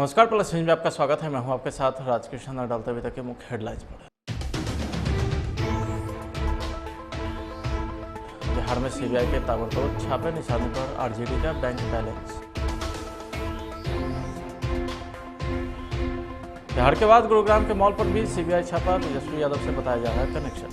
नमस्कार, plus news में आपका स्वागत है। मैं हूं आपके साथ राजकृष्ण। डालते हुए तक के मुख्य हेडलाइंस पर। बिहार में सीबीआई के ताबड़तोड़ छापे, निशाने पर आरजेडी का बैंक बैलेंस। बिहार के बाद गुरुग्राम के मॉल पर भी सीबीआई छापा, तेजस्वी यादव से बताया जा रहा है कनेक्शन।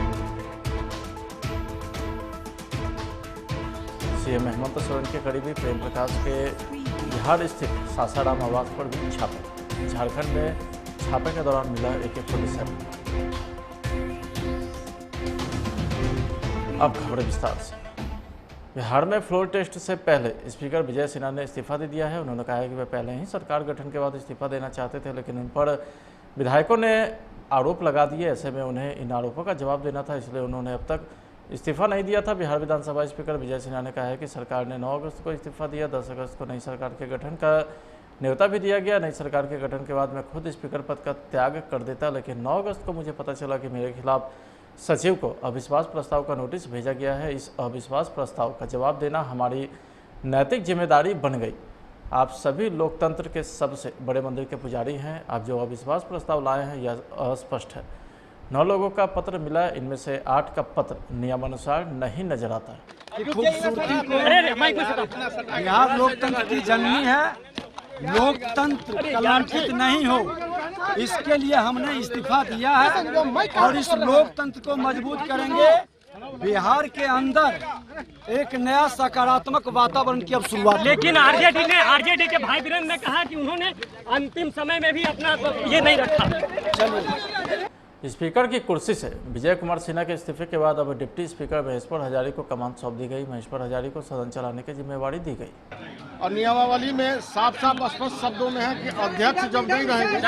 सीएम हेमंत सोरेन के करीबी प्रेम प्रकाश के बिहार स्थित सासाराम आवास पर भी छापे। झारखंड में छापे के दौरान मिला AK-47। अब खबरें विस्तार से। बिहार में फ्लोर टेस्ट से पहले स्पीकर विजय सिन्हा ने इस्तीफा दे दिया है। उन्होंने कहा है कि वे पहले ही सरकार गठन के बाद इस्तीफा देना चाहते थे, लेकिन उन पर विधायकों ने आरोप लगा दिए। ऐसे में उन्हें इन आरोपों का जवाब देना था, इसलिए उन्होंने अब तक इस्तीफा नहीं दिया था। बिहार विधानसभा स्पीकर विजय सिन्हा ने कहा है कि सरकार ने 9 अगस्त को इस्तीफा दिया। 10 अगस्त को नई सरकार के गठन का न्योता भी दिया गया। नई सरकार के गठन के बाद मैं खुद स्पीकर पद का त्याग कर देता, लेकिन 9 अगस्त को मुझे पता चला कि मेरे खिलाफ सचिव को अविश्वास प्रस्ताव का नोटिस भेजा गया है। इस अविश्वास प्रस्ताव का जवाब देना हमारी नैतिक जिम्मेदारी बन गई। आप सभी लोकतंत्र के सबसे बड़े मंदिर के पुजारी हैं। आप जो अविश्वास प्रस्ताव लाए हैं यह अस्पष्ट है। 9 लोगों का पत्र मिला, इनमें से 8 का पत्र नियमानुसार नहीं नजर आता है। बिहार लोकतंत्र की जननी है। लोकतंत्र कलंकित नहीं हो, इसके लिए हमने इस्तीफा दिया है और इस लोकतंत्र को मजबूत करेंगे। बिहार के अंदर एक नया सकारात्मक वातावरण की अब शुरुआत। लेकिन आरजेडी के भाई वीरेंद्र ने कहा कि उन्होंने अंतिम समय में भी अपना ये नहीं रखा। चलिए, स्पीकर की कुर्सी से विजय कुमार सिन्हा के इस्तीफे के बाद अब डिप्टी स्पीकर महेश्वर हजारी को कमान सौंप दी गई। महेश्वर हजारी को सदन चलाने की जिम्मेवारी दी गई। और नियमावली में साफ स्पष्ट शब्दों में है कि अध्यक्ष जब नहीं रहेंगे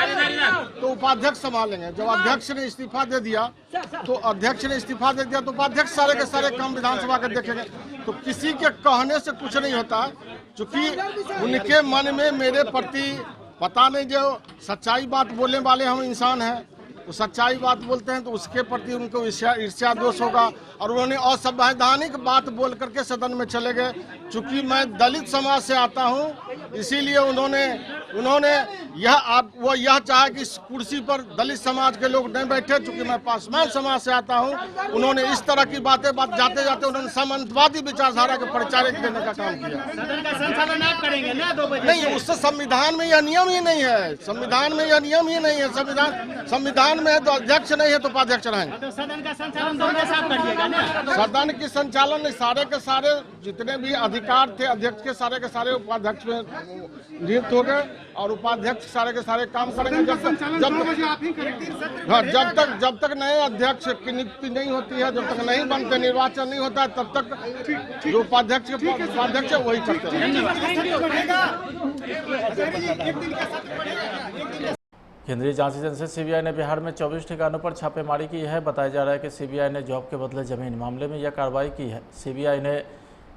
तो उपाध्यक्ष संभालेंगे। जब अध्यक्ष ने इस्तीफा दे दिया तो उपाध्यक्ष सारे के सारे काम विधानसभा के देखेंगे। तो किसी के कहने से कुछ नहीं होता, क्योंकि उनके मन में मेरे प्रति पता नहीं, जो सच्चाई बात बोलने वाले हम इंसान हैं, तो सच्चाई बात बोलते हैं तो उसके प्रति उनको ईर्ष्या दोष होगा। और उन्होंने असंवैधानिक बात बोल करके सदन में चले गए। चूंकि मैं दलित समाज से आता हूं, इसीलिए उन्होंने यह चाहा कि इस कुर्सी पर दलित समाज के लोग नहीं बैठे। चूंकि मैं पासवान समाज से आता हूं, उन्होंने इस तरह की बातें जाते जाते उन्होंने सामंतवादी विचारधारा के परिचारक देने का काम किया। सदन का संचालन आप करेंगे ना 2 बजे? नहीं, उससे संविधान में यह नियम ही नहीं है। संविधान में है तो अध्यक्ष नहीं है तो उपाध्यक्ष रहेंगे। तो सदन का संचालन 2 बजे आप करिएगा ना? सदन की संचालन सारे के सारे जितने भी अधिकार थे अध्यक्ष के सारे उपाध्यक्ष में नियुक्त हो गए और उपाध्यक्ष सारे के सारे काम करेंगे। जब तक नए अध्यक्ष की नियुक्ति नहीं होती है, जब तक नहीं बनते, निर्वाचन नहीं होता है, तब तक जो उपाध्यक्ष है वही करते हैं। केंद्रीय जांच एजेंसी सीबीआई ने बिहार में 24 ठिकानों पर छापेमारी की है। बताया जा रहा है कि सीबीआई ने जॉब के बदले जमीन मामले में यह कार्रवाई की है। सीबीआई ने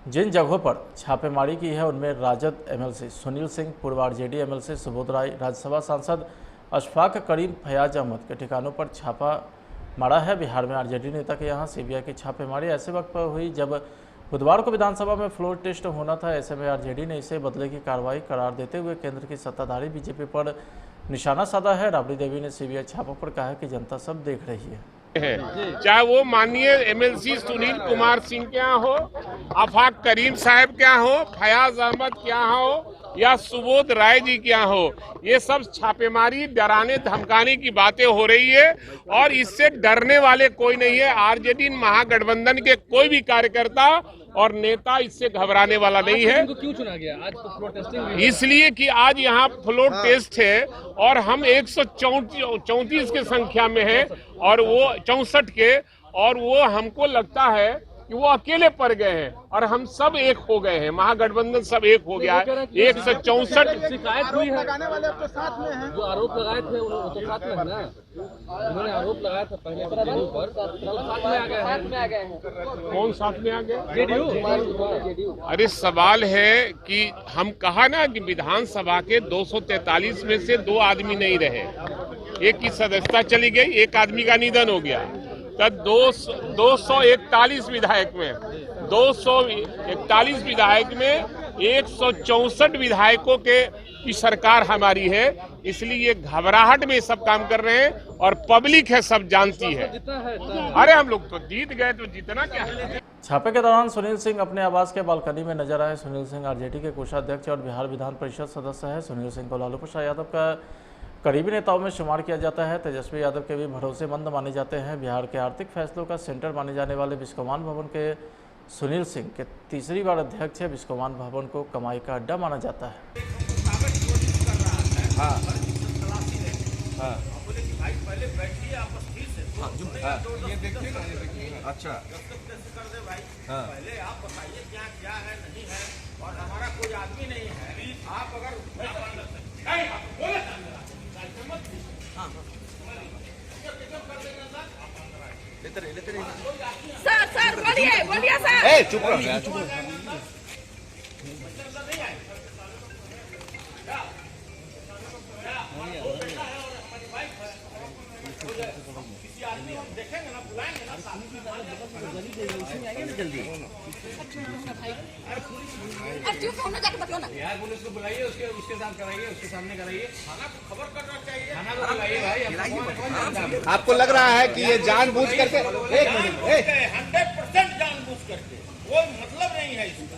जिन जगहों पर छापेमारी की है उनमें राजद एमएलसी सुनील सिंह, पूर्व आरजेडी एमएलसी सुबोध राय, राज्यसभा सांसद अशफाक करीम, फयाज अहमद के ठिकानों पर छापा मारा है। बिहार में आरजेडी नेता के यहाँ सीबीआई की छापेमारी ऐसे वक्त पर हुई जब बुधवार को विधानसभा में फ्लोर टेस्ट होना था। ऐसे में आरजेडी ने इसे बदले की कार्रवाई करार देते हुए केंद्र की सत्ताधारी बीजेपी पर निशाना साधा है। राबड़ी देवी ने सीबीआई छापों पर कहा कि जनता सब देख रही है। चाहे वो माननीय एमएलसी सुनील कुमार सिंह के यहाँ हो, आफाक करीम साहब के यहाँ हो, फयाज अहमद के यहाँ हो या सुबोध राय जी के यहाँ हो, ये सब छापेमारी डराने धमकाने की बातें हो रही है और इससे डरने वाले कोई नहीं है। आरजेडी महागठबंधन के कोई भी कार्यकर्ता और नेता इससे घबराने वाला नहीं है। क्यों चुना गया आज तो फ्लोर टेस्टिंग? इसलिए कि आज यहाँ फ्लोर टेस्ट है और हम 134 के संख्या में है और वो 64 के, और वो हमको लगता है कि वो अकेले पड़ गए हैं और हम सब एक हो गए हैं। महागठबंधन सब एक हो गया है। 164 शिकायत हुई है, जो आरोप लगाए थे वो तो साथ में है ना? उन्होंने आरोप लगाया था पहले जेडीयू पर, साथ में आ गए हैं। कौन साथ में आ गए? जेडीयू। अरे सवाल है कि हम कहा ना कि विधानसभा के 243 में से 2 आदमी नहीं रहे, एक की सदस्यता चली गई, एक आदमी का निधन हो गया। तब 241 विधायक में 241 विधायक में 164 विधायकों की सरकार हमारी है, इसलिए ये घबराहट में सब काम कर रहे हैं और पब्लिक है सब जानती है। अरे हम लोग तो जीत गए तो जीतना क्या है। छापे के दौरान सुनील सिंह अपने आवास के बालकनी में नजर आए। सुनील सिंह आरजेडी के कोषाध्यक्ष और बिहार विधान परिषद सदस्य है। सुनील सिंह को लालू प्रसाद यादव का करीबी नेताओं में शुमार किया जाता है। तेजस्वी यादव के भी भरोसेमंद माने जाते हैं। बिहार के आर्थिक फैसलों का सेंटर माने जाने वाले बिस्कोमान भवन के सुनील सिंह के तीसरी बार अध्यक्ष है। बिस्कोमान भवन को कमाई का अड्डा माना जाता है। अच्छा पहले आप बताइए क्या है नहीं है, और हमारा कोई आदमी नहीं है। आप अगर सर बोलिए सर। चुप रहो। देखेंगे ना, बुलाएंगे ना, जल्दी बिहार पुलिस को बुलाइए, उसके साथ कराइए, उसके सामने कराइए। थाना को खबर करना चाहिए। थाना को बुलाइए भाई। आपको लग रहा है कि ये जानबूझ करके 100% जानबूझ करके, कोई मतलब नहीं है इसका।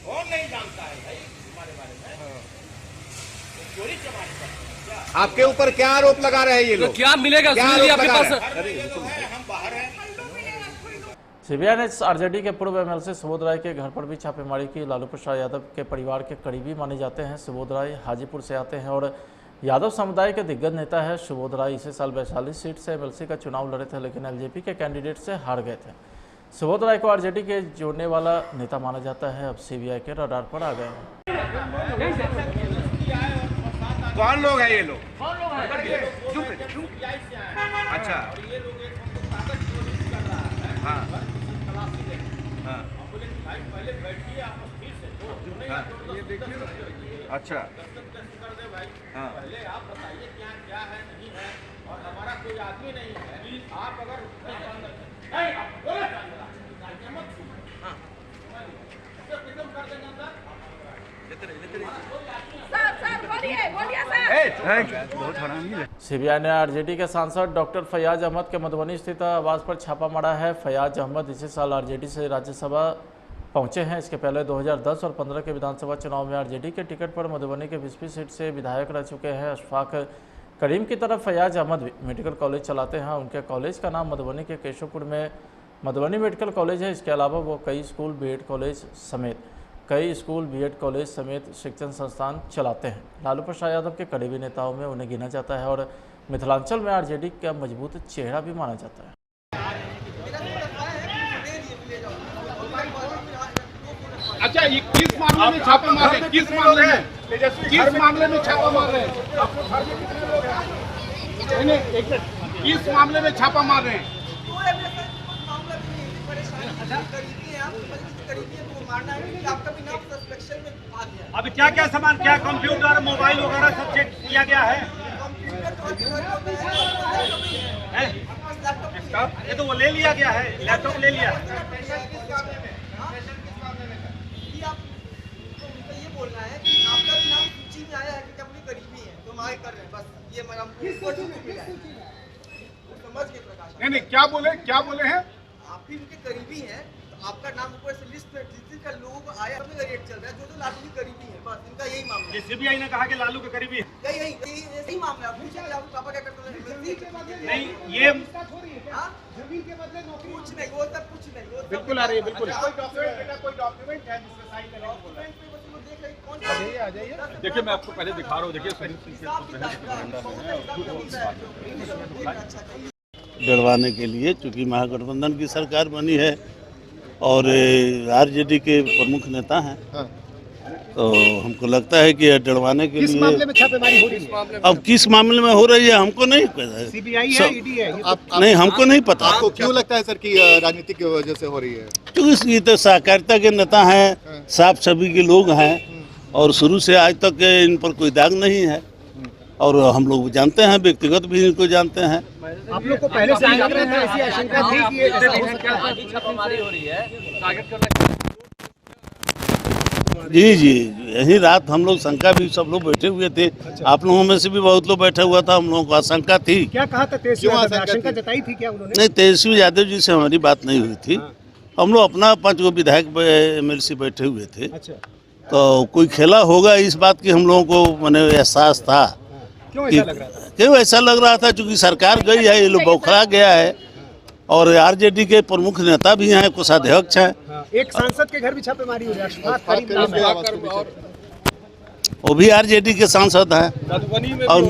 कौन नहीं जानता है भाई हमारे बारे में? चोरी चमारी करते हैं क्या? आपके ऊपर क्या आरोप लगा रहे हैं ये लोग? क्या मिलेगा क्या सुनील जी आरोप आपके लगा पास? रहे हैं? हम बाहर हैं। सीबीआई ने आरजेडी के पूर्व एमएलसी सुबोध राय के घर पर भी छापेमारी की। लालू प्रसाद यादव के परिवार के करीबी माने जाते हैं। सुबोध राय हाजीपुर से आते हैं और यादव समुदाय के दिग्गज नेता है। सुबोध राय इसी साल वैशाली सीट से एमएलसी का चुनाव लड़े थे, लेकिन एलजेपी के कैंडिडेट से हार गए थे। सुबोध राय को आरजेडी के जोड़ने वाला नेता माना जाता है। अब सीबीआई के रडार पर आ गए हैं। कौन लोग हैं ये लोग? अच्छा हाँ पहले बैठिए आप फिर से ये देखिए। अच्छा हाँ पहले आप बताइए क्या है नहीं है, और हमारा कोई आदमी नहीं है। आप अगर कर देंगे अंदर। सीबीआई ने आरजेडी के सांसद डॉक्टर फयाज अहमद के मधुबनी स्थित आवास पर छापा मारा है। फयाज अहमद इसी साल आरजेडी से राज्यसभा पहुंचे हैं। इसके पहले 2010 और 15 के विधानसभा चुनाव में आरजेडी के टिकट पर मधुबनी के 20वीं सीट से विधायक रह चुके हैं। अशफाक करीम की तरफ फयाज अहमद मेडिकल कॉलेज चलाते हैं। उनके कॉलेज का नाम मधुबनी के केशवपुर में मधुबनी मेडिकल कॉलेज है। इसके अलावा वो कई स्कूल बीएड कॉलेज समेत शिक्षण संस्थान चलाते हैं। लालू प्रसाद यादव के करीबी नेताओं में उन्हें गिना जाता है और मिथिलांचल में आरजेडी का मजबूत चेहरा भी माना जाता है। अच्छा, ये किस मामले में छापा मार रहे हैं? किस मामले में छापा मार रहे हैं? किस मामले में छापा मार रहे हैं? अभी क्या क्या सामान, क्या कंप्यूटर मोबाइल वगैरह सब चेक किया गया है? ये तो वो ले लिया गया है, लैपटॉप ले लिया। ये बोलना है कि आपका नाम सूची में आया है कि अपनी करीबी है, तो मांग कर रहे हैं, बस ये समझ के प्रकाश। नहीं, क्या बोले हैं? आप भी उनके करीबी हैं, तो आपका नाम ऊपर से लिस्ट में जितने लोग आया का रेट चल रहा है, जो लालू की करीबी है, बस इनका यही मामला है। सीबीआई ने कहा कि लालू के करीबी है। यही मामला है। पूछिए लालू पापा क्या करते हैं? नहीं, ये जमीन के बदले कुछ नहीं, वो तक कुछ नहीं। बिल्कुल आ रही है, बिल्कुल। कोई डॉक्यूमेंट है जिसमें साइन करने देखिए, मैं आपको पहले दिखा रहा हूँ। देखिए, डरवाने के लिए, चूंकि महागठबंधन की सरकार बनी है और आरजेडी के प्रमुख नेता हैं, तो हमको लगता है कि डरवाने के लिए मामले में छापेमारी हो रही है? अब किस मामले में हो रही है हमको नहीं पता है। सीबीआई है, ईडी है? नहीं, हमको नहीं पता। आपको क्यों लगता है सर कि राजनीति की वजह से हो रही है? क्योंकि ये तो सहकारिता के नेता हैं, साफ सभी के लोग हैं और शुरू से आज तक इन पर कोई दाग नहीं है और हम लोग जानते हैं, व्यक्तिगत भी इनको जानते हैं। आप लोग को पहले से ऐसी आशंका थी कि छापेमारी हो रही है, टारगेट करना जी जी, यही रात हम लोग शंका भी सब लोग बैठे हुए थे। आप लोगों में से भी बहुत लोग बैठा हुआ था, हम लोगों को आशंका थी। क्या कहा था तेजस्वी यादव ने? आशंका जताई थी क्या उन्होंने? नहीं, तेजस्वी यादव जी से हमारी बात नहीं हुई थी। हम लोग अपना 5 गो विधायक MLC बैठे हुए थे। अच्छा, तो कोई खेला होगा इस बात की हम लोगों को मैंने एहसास था। क्यों ऐसा लग रहा था? क्यों ऐसा लग रहा था? क्योंकि सरकार गई है, ये लोग बौखला गया है और RJD के प्रमुख नेता भी हैं, कोषाध्यक्ष हैं। एक सांसद के घर भी छापेमारी हो रही है, अशफाक करीम नाम है। वो भी RJD के सांसद हैं और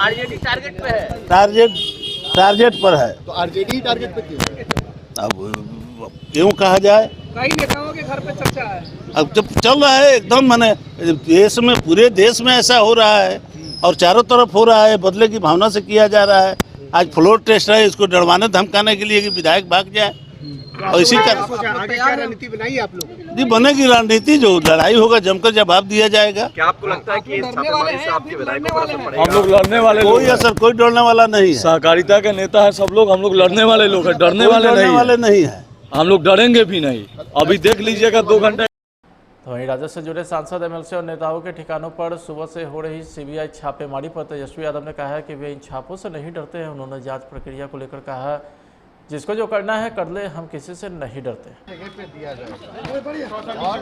RJD टारगेट पे है। टारगेट पर है। तो RJD टारगेट पे क्यों? अब क्यों कहा जाए, कई नेताओं के घर पे चर्चा है। अब जब चल रहा है एकदम, माने देश में, पूरे देश में ऐसा हो रहा है और चारों तरफ हो रहा है, बदले की भावना से किया जा रहा है। आज फ्लोर टेस्ट है, इसको डरवाने धमकाने के लिए कि विधायक भाग जाए और इसी का आगे क्या रणनीति बनाई आप लोग? जी बनेगी रणनीति, जो लड़ाई होगा जमकर जवाब दिया जाएगा। क्या आपको लगता है कि इस छापेमारी से आपके विधायकों पर असर पड़ेगा? हम लोग लड़ने वाले कोई असर, कोई डरने वाला नहीं है। सहकारिता के नेता है सब लोग, हम लोग लड़ने वाले लोग हैं, डरने वाले नहीं है। हम लोग डरेंगे भी नहीं। अभी देख लीजिएगा 2 घंटे। तो वहीं राजद से जुड़े सांसद MLC और नेताओं के ठिकानों पर सुबह से हो रही CBI छापेमारी पर तेजस्वी यादव ने कहा है कि वे इन छापों से नहीं डरते हैं। उन्होंने जांच प्रक्रिया को लेकर कहा, जिसको जो करना है कर ले, हम किसी से नहीं डरते। और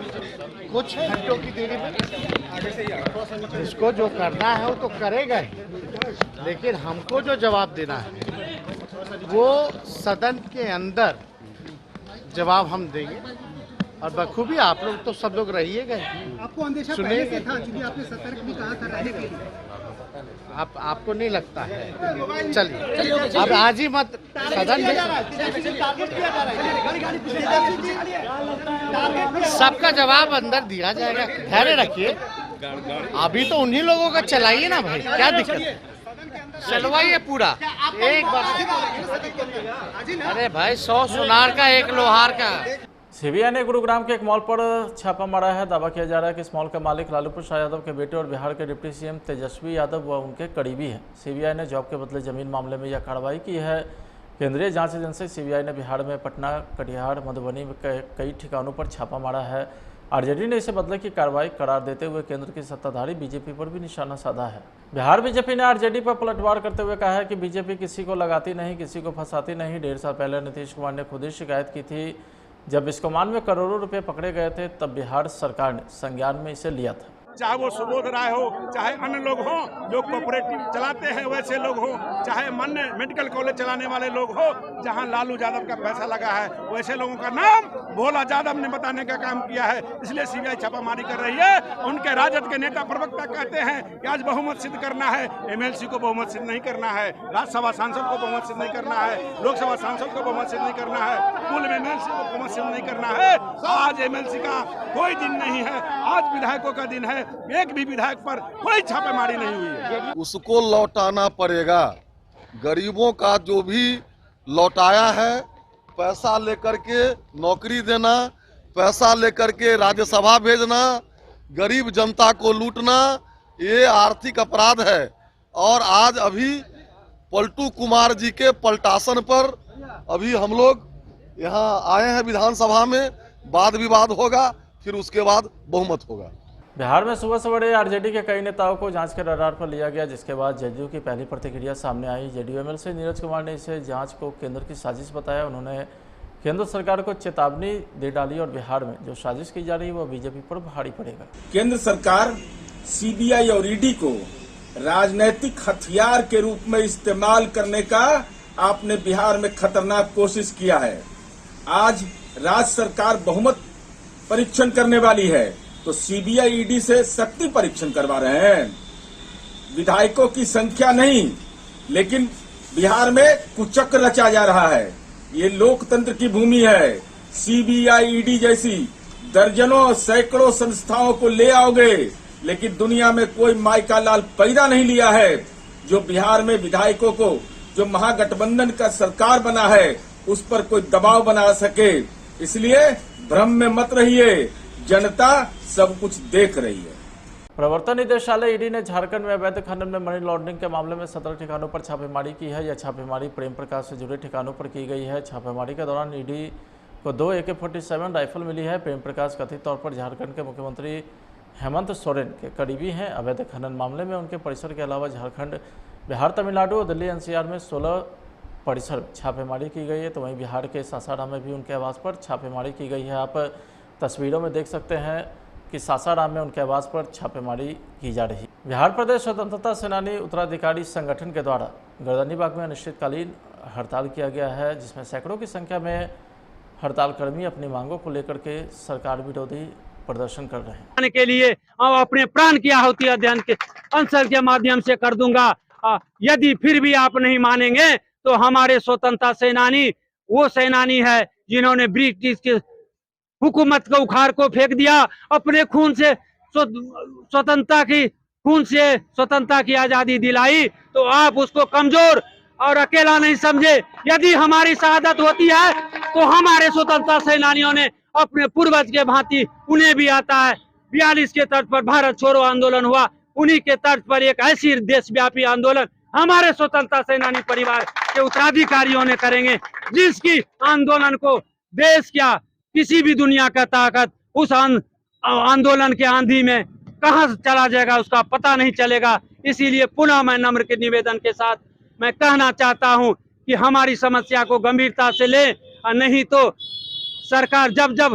कुछ घंटों की देरी में इसको जो करना है वो तो करेगा ही, लेकिन हमको जो जवाब देना है वो सदन के अंदर जवाब हम देंगे और बखूबी आप लोग तो सब लोग रहिएगा। आपको अंदेशा पहले से था, क्योंकि आपने सतर्क भी कहा था रहने के लिए। आपको नहीं लगता है? चलिए अब आज ही मत सदन में सबका जवाब अंदर दिया जाएगा, धैर्य रखिए। अभी तो उन्हीं लोगों का चलाइए ना भाई, क्या दिक्कत है? चलवाइए पूरा एक बार। अरे भाई 100 सुनार का 1 लोहार का। CBI ने गुरुग्राम के एक मॉल पर छापा मारा है। दावा किया जा रहा है कि इस मॉल का मालिक लालू प्रसाद यादव के बेटे और बिहार के डिप्टी CM तेजस्वी यादव व उनके करीबी हैं। CBI ने जॉब के बदले जमीन मामले में यह कार्रवाई की है। केंद्रीय जांच एजेंसी CBI ने बिहार में पटना, कटिहार, मधुबनी में कई ठिकानों पर छापा मारा है। RJD ने इसे बदले की कार्रवाई करार देते हुए केंद्र की सत्ताधारी BJP पर भी निशाना साधा है। बिहार BJP ने RJD पर पलटवार करते हुए कहा है कि BJP किसी को लगाती नहीं, किसी को फंसाती नहीं। 1.5 साल पहले नीतीश कुमार ने खुद ही शिकायत की थी। जब बिस्कोमान में करोड़ों रुपए पकड़े गए थे, तब बिहार सरकार ने संज्ञान में इसे लिया था। चाहे वो सुबोध राय हो, चाहे अन्य लोग हों जो कोऑपरेटिव चलाते हैं, वैसे लोग हों, चाहे मान्य मेडिकल कॉलेज चलाने वाले लोग हो, जहां लालू यादव का पैसा लगा है, वैसे लोगों का नाम भोला यादव ने बताने का काम किया है। इसलिए CBI छापामारी कर रही है। उनके राजद के नेता प्रवक्ता कहते हैं कि आज बहुमत सिद्ध करना है। MLC को बहुमत सिद्ध नहीं करना है, राज्यसभा सांसद को बहुमत सिद्ध नहीं करना है, लोकसभा सांसद को बहुमत सिद्ध नहीं करना है, कुल MLC को बहुमत सिद्ध नहीं करना है। आज MLC का कोई दिन नहीं है, आज विधायकों का दिन है। एक भी विधायक पर कोई छापेमारी नहीं हुई है। उसको लौटाना पड़ेगा। गरीबों का जो भी लौटाया है, पैसा लेकर के नौकरी देना, पैसा लेकर के राज्यसभा भेजना, गरीब जनता को लूटना, ये आर्थिक अपराध है। और आज अभी पलटू कुमार जी के पलटासन पर अभी हम लोग यहाँ आए हैं विधानसभा में, वाद विवाद होगा, फिर उसके बाद बहुमत होगा। बिहार में सुबह से बड़े RJD के कई नेताओं को जांच के रडार पर लिया गया, जिसके बाद जदयू की पहली प्रतिक्रिया सामने आई। जदयू MLC नीरज कुमार ने इसे जांच को केंद्र की साजिश बताया। उन्होंने केंद्र सरकार को चेतावनी दे डाली और बिहार में जो साजिश की जा रही है वो BJP पर भारी पड़ेगा। केंद्र सरकार CBI और ED को राजनीतिक हथियार के रूप में इस्तेमाल करने का आपने बिहार में खतरनाक कोशिश किया है। आज राज्य सरकार बहुमत परीक्षण करने वाली है, तो CBI ED से शक्ति परीक्षण करवा रहे हैं। विधायकों की संख्या नहीं, लेकिन बिहार में कुचक्र रचा जा रहा है। ये लोकतंत्र की भूमि है। CBI ED जैसी दर्जनों सैकड़ों संस्थाओं को ले आओगे, लेकिन दुनिया में कोई माई का लाल पैदा नहीं लिया है जो बिहार में विधायकों को, जो महागठबंधन का सरकार बना है, उस पर कोई दबाव बना सके। इसलिए भ्रम में मत रहिए, जनता सब कुछ देख रही है। प्रवर्तन निदेशालय ED ने झारखंड में अवैध खनन में मनी लॉन्ड्रिंग के मामले में 17 ठिकानों पर छापेमारी की है। यह छापेमारी प्रेम प्रकाश से जुड़े ठिकानों पर की गई है। छापेमारी के दौरान ED को 2 AK-47 राइफल मिली है। प्रेम प्रकाश कथित तौर पर झारखंड के मुख्यमंत्री हेमंत सोरेन के करीबी हैं। अवैध खनन मामले में उनके परिसर के अलावा झारखंड, बिहार, तमिलनाडु और दिल्ली NCR में 16 परिसर में छापेमारी की गई है। तो वहीं बिहार के सासाराम में भी उनके आवास पर छापेमारी की गई है। आप तस्वीरों में देख सकते हैं कि सासाराम में उनके आवास पर छापेमारी की जा रही है। बिहार प्रदेश स्वतंत्रता सेनानी उत्तराधिकारी संगठन के द्वारा गर्दनीबाग में अनिश्चितकालीन हड़ताल किया गया है, जिसमें सैकड़ों की संख्या में हड़ताल कर्मी अपनी मांगों को लेकर के सरकार विरोधी प्रदर्शन कर रहे हैं। के लिए और अपने प्राण की आहुति अध्ययन के अंसर के माध्यम से कर दूंगा। यदि फिर भी आप नहीं मानेंगे तो हमारे स्वतंत्रता सेनानी वो सेनानी है जिन्होंने ब्रिटिश के हुकूमत को उखाड़ को फेंक दिया, अपने खून से स्वतंत्रता की आजादी दिलाई। तो आप उसको कमजोर और अकेला नहीं समझे। यदि हमारी शहादत होती है तो हमारे स्वतंत्रता सेनानियों ने अपने पूर्वज के भांति उन्हें भी आता है। 42 के तर्ज पर भारत छोड़ो आंदोलन हुआ, उन्हीं के तर्ज पर एक ऐसी देशव्यापी आंदोलन हमारे स्वतंत्रता सेनानी परिवार के उत्तराधिकारियों ने करेंगे, जिसकी आंदोलन को देश क्या किसी भी दुनिया का ताकत उस आंदोलन के आंधी में कहां चला जाएगा उसका पता नहीं चलेगा। इसीलिए पुनः मैं नम्र के निवेदन के साथ मैं कहना चाहता हूं कि हमारी समस्या को गंभीरता से ले, और नहीं तो सरकार जब जब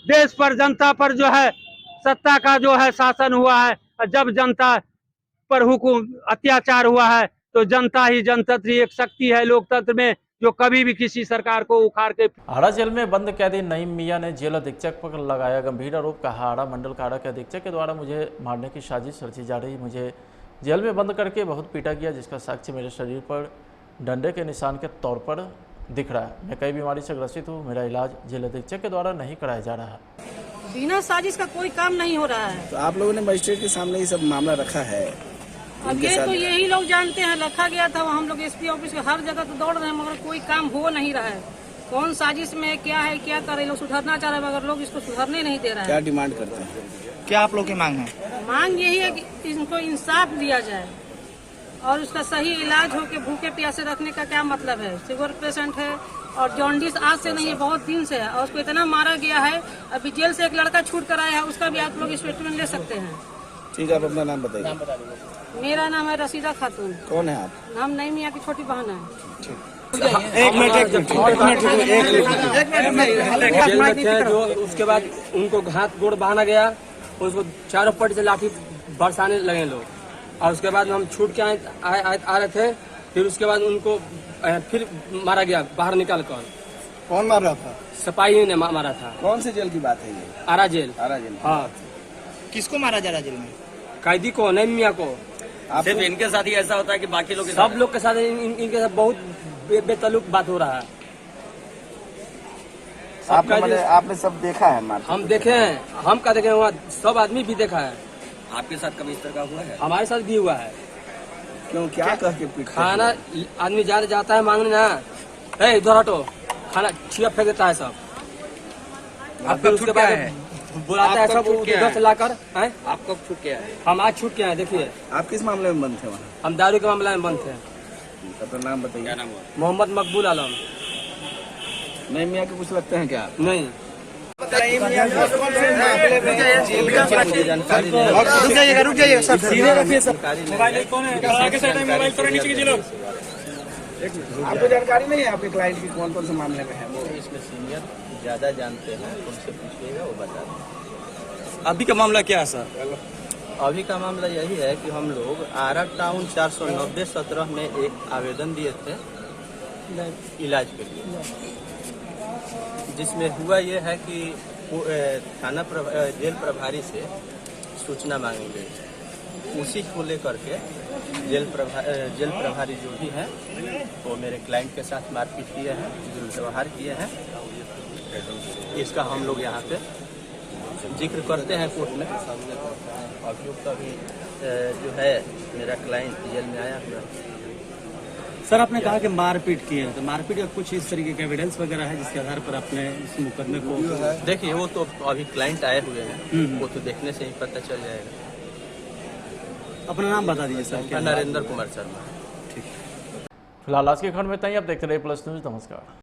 देश पर, जनता पर जो है सत्ता का जो है शासन हुआ है, जब जनता पर हुकूम अत्याचार हुआ है, तो जनता ही जनतंत्र ही एक शक्ति है लोकतंत्र में जो कभी भी किसी सरकार को उखाड़ के। आड़ा जेल में बंद कैदी नईम मियां ने जेल अधीक्षक पर लगाया गंभीर आरोप। कहा, आड़ा मंडल कारा के अधीक्षक के द्वारा मुझे मारने की साजिश रची जा रही। मुझे जेल में बंद करके बहुत पीटा गया, जिसका साक्ष्य मेरे शरीर पर डंडे के निशान के तौर पर दिख रहा है। मैं कई बीमारी से ग्रसित हूँ। मेरा इलाज जेल अधीक्षक के द्वारा नहीं कराया जा रहा है। बिना साजिश का कोई काम नहीं हो रहा है। तो आप लोगों ने मजिस्ट्रेट के सामने ये सब मामला रखा है? अब ये तो यही लोग जानते हैं, रखा गया था। हम लोग SP ऑफिस के हर जगह तो दौड़ रहे हैं, मगर कोई काम हो नहीं रहा है। कौन साजिश में क्या है, क्या कर रहे लोग, सुधरना चाह रहे हैं मगर लोग इसको सुधरने नहीं दे रहे हैं। क्या डिमांड करते हैं? क्या आप लोग की मांग है? मांग यही है कि इनको इंसाफ दिया जाए और उसका सही इलाज हो के भूखे प्यासे रखने का क्या मतलब है। शुगर पेशेंट है और जॉन्डिस आज से नहीं है, बहुत दिन से है, और उसको इतना मारा गया है। अभी जेल से एक लड़का छूट कर आया है, उसका भी आप लोग स्टेटमेंट ले सकते हैं। ठीक है, आप अपना नाम बताइए। मेरा नाम है रसीदा खातून। कौन है आप? हम नईम मियां की छोटी बहन है। एक मिनट जो उसके बाद उनको हाथ गोड़ बांधा गया, उसको चारों पट्टी से लाठी बरसाने लगे लोग, और उसके बाद हम छूट के आ रहे थे। फिर उसके बाद उनको फिर मारा गया बाहर निकाल कर। कौन मार रहा था? सिपाही ने मारा था। कौन से जेल की बात है ये? आरा जेल। आरा जेल। हाँ। किसको मारा जा रहा जेल में? कैदी को, नईम मियां को। सिर्फ इनके साथ ही ऐसा होता है कि बाकी लोग सब लोग के साथ इनके साथ बहुत बेतलुक बात हो रहा है। आपने सब देखा है? हम देखे हैं, हम क्या देखे, वहाँ सब आदमी भी देखा है। आपके साथ कभी इस तरह का हुआ है? हमारे साथ भी हुआ है। क्यों, क्या कह के? खाना आदमी जाता है मांगने ना, इधर हटो, खाना छिया फेंक देता है सब। अब फिर उसके बाद बुलाता है सब उधर से लाकर। आप कब छूट के आए? हम आज छूट के आए। देखिए, आप किस मामले में बंद थे वहाँ? हम दारू के मामले में बंद थे। तो नाम बताइए। क्या नाम हुआ? मोहम्मद मकबूल आलम। नईम मियां के कुछ लगते हैं क्या? नहीं। रुक जाइएगा सर, सीधे रखिए सर। आपको जानकारी नहीं है आपके क्लाइंट की कौन कौन से मामले में है? वो इसमें सीनियर ज्यादा जानते हैं, उनसे पूछिएगा, वो बता दें। अभी का मामला क्या है सर? अभी का मामला यही है कि हम लोग आरा टाउन 490-17 में एक आवेदन दिए थे इलाज के लिए, जिसमें हुआ ये है कि थाना जेल प्रभारी से सूचना मांगी गई। उसी को लेकर के जेल प्रभारी जो भी है वो मेरे क्लाइंट के साथ मारपीट किए हैं, दुर्व्यवहार किए हैं। इसका हम लोग यहाँ पे जिक्र करते हैं कोर्ट में। अभियुक्त अभी जो है मेरा क्लाइंट जेल में आया हुआ है। सर, आपने कहा कि मारपीट की है, तो मारपीट का कुछ इस तरीके का एविडेंस वगैरह है जिसके आधार पर आपने इस मुकदमे को? देखिए, वो तो अभी क्लाइंट आए हुए हैं, वो तो देखने से ही पता चल जाएगा। अपना नाम बता दीजिए सर। नरेंद्र कुमार शर्मा। फिलहाल आज के खंड में इतना ही। आप देखते रहिए प्लस न्यूज। नमस्कार।